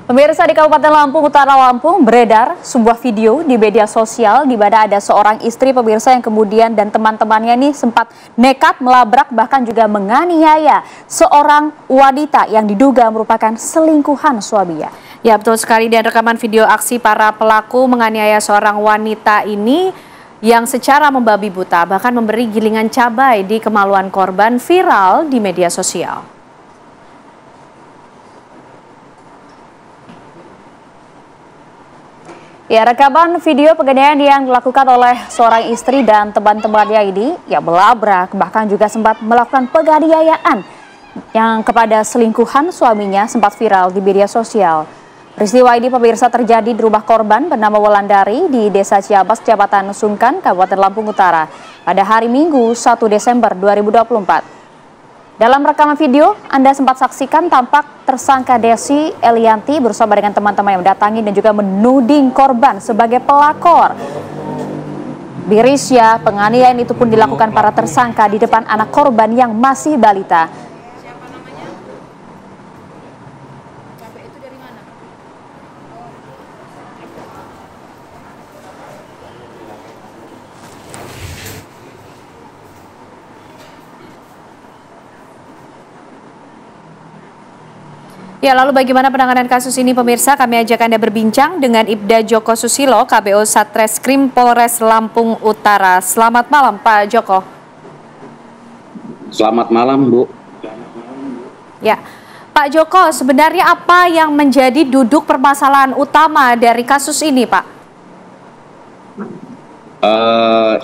Pemirsa, di Kabupaten Lampung Utara Lampung beredar sebuah video di media sosial di mana ada seorang istri pemirsa yang kemudian dan teman-temannya ini sempat nekat melabrak bahkan juga menganiaya seorang wanita yang diduga merupakan selingkuhan suaminya. Ya, betul sekali, dan rekaman video aksi para pelaku menganiaya seorang wanita ini yang secara membabi buta bahkan memberi gilingan cabai di kemaluan korban viral di media sosial. Ya, rekaman video penganiayaan yang dilakukan oleh seorang istri dan teman-temannya ini yang melabrak bahkan juga sempat melakukan penganiayaan yang kepada selingkuhan suaminya sempat viral di media sosial. Peristiwa ini pemirsa terjadi di rumah korban bernama Wulandari di Desa Ciabas, Kecamatan Sungkan, Kabupaten Lampung Utara pada hari Minggu 1 Desember 2024. Dalam rekaman video, Anda sempat saksikan tampak tersangka Desi Elianti bersama dengan teman-teman yang mendatangi dan juga menuding korban sebagai pelakor. Mirisnya, penganiayaan itu pun dilakukan para tersangka di depan anak korban yang masih balita. Siapa namanya? Cabai itu dari mana? Ya, lalu bagaimana penanganan kasus ini pemirsa? Kami ajak Anda berbincang dengan Ibda Joko Susilo, KBO Satreskrim Polres Lampung Utara. Selamat malam Pak Joko. Selamat malam Bu. Ya, Pak Joko, sebenarnya apa yang menjadi duduk permasalahan utama dari kasus ini Pak?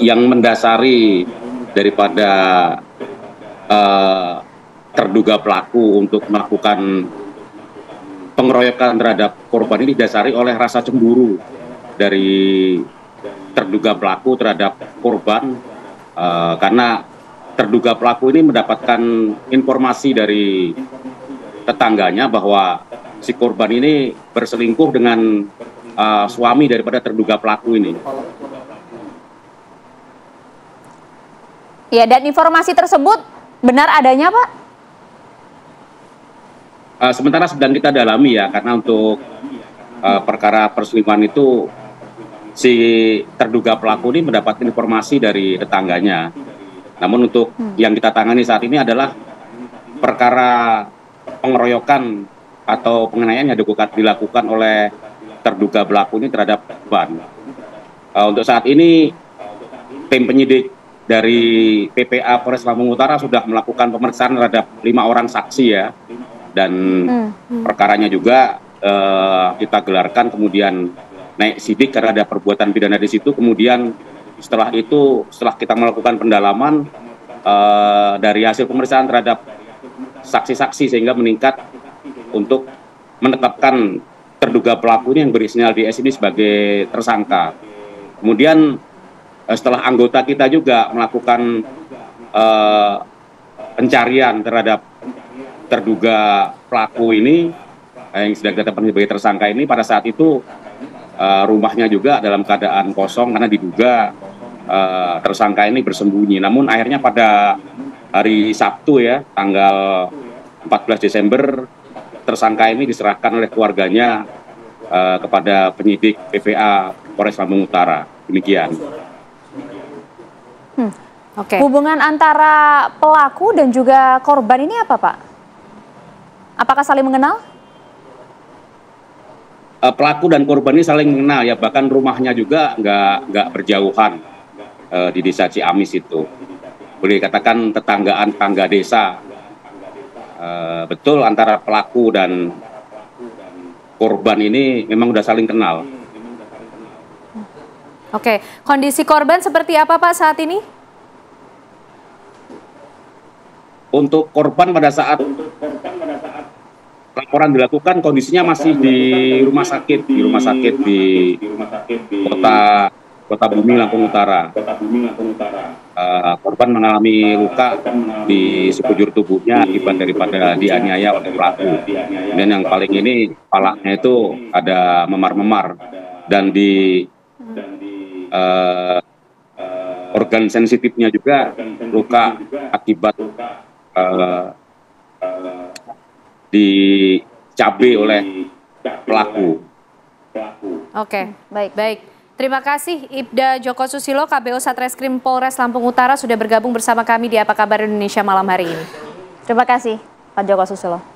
Yang mendasari daripada terduga pelaku untuk melakukan pengeroyokan terhadap korban ini didasari oleh rasa cemburu dari terduga pelaku terhadap korban, karena terduga pelaku ini mendapatkan informasi dari tetangganya bahwa si korban ini berselingkuh dengan suami daripada terduga pelaku ini. Ya, dan informasi tersebut benar adanya, Pak? Sementara sedang kita dalami ya, karena untuk perkara perselingkuhan itu si terduga pelaku ini mendapat informasi dari tetangganya. Namun untuk yang kita tangani saat ini adalah perkara pengeroyokan atau penganiayaan yang dilakukan oleh terduga pelaku ini terhadap korban. Untuk saat ini tim penyidik dari PPA Polres Lampung Utara sudah melakukan pemeriksaan terhadap 5 orang saksi ya. Dan perkaranya juga kita gelarkan, kemudian naik sidik karena ada perbuatan pidana di situ. Kemudian setelah itu, setelah kita melakukan pendalaman dari hasil pemeriksaan terhadap saksi-saksi sehingga meningkat untuk menetapkan terduga pelaku ini yang berinisial DS ini sebagai tersangka. Kemudian setelah anggota kita juga melakukan pencarian terhadap terduga pelaku ini yang sedang ditetapkan sebagai tersangka ini, pada saat itu rumahnya juga dalam keadaan kosong karena diduga tersangka ini bersembunyi. Namun akhirnya pada hari Sabtu ya, tanggal 14 Desember, tersangka ini diserahkan oleh keluarganya kepada penyidik PPA Polres Lampung Utara. Demikian. Hubungan antara pelaku dan juga korban ini apa, Pak? Apakah saling mengenal? Pelaku dan korban ini saling mengenal ya, bahkan rumahnya juga nggak berjauhan di Desa Ciamis itu. Boleh dikatakan tetangga desa. Betul, antara pelaku dan korban ini memang udah saling kenal. Oke, kondisi korban seperti apa Pak saat ini? Untuk korban pada saat laporan dilakukan kondisinya masih di rumah sakit di Kota Bumi Lampung Utara. Korban mengalami luka di sekujur tubuhnya akibat daripada dianiaya oleh pelaku. Dan yang paling ini kepalanya itu ada memar-memar dan di organ sensitifnya juga luka akibat dicabai oleh pelaku. Oke, baik. Terima kasih Ibda Joko Susilo, KBO Satreskrim Polres Lampung Utara sudah bergabung bersama kami di Apa Kabar Indonesia malam hari ini. Terima kasih Pak Joko Susilo.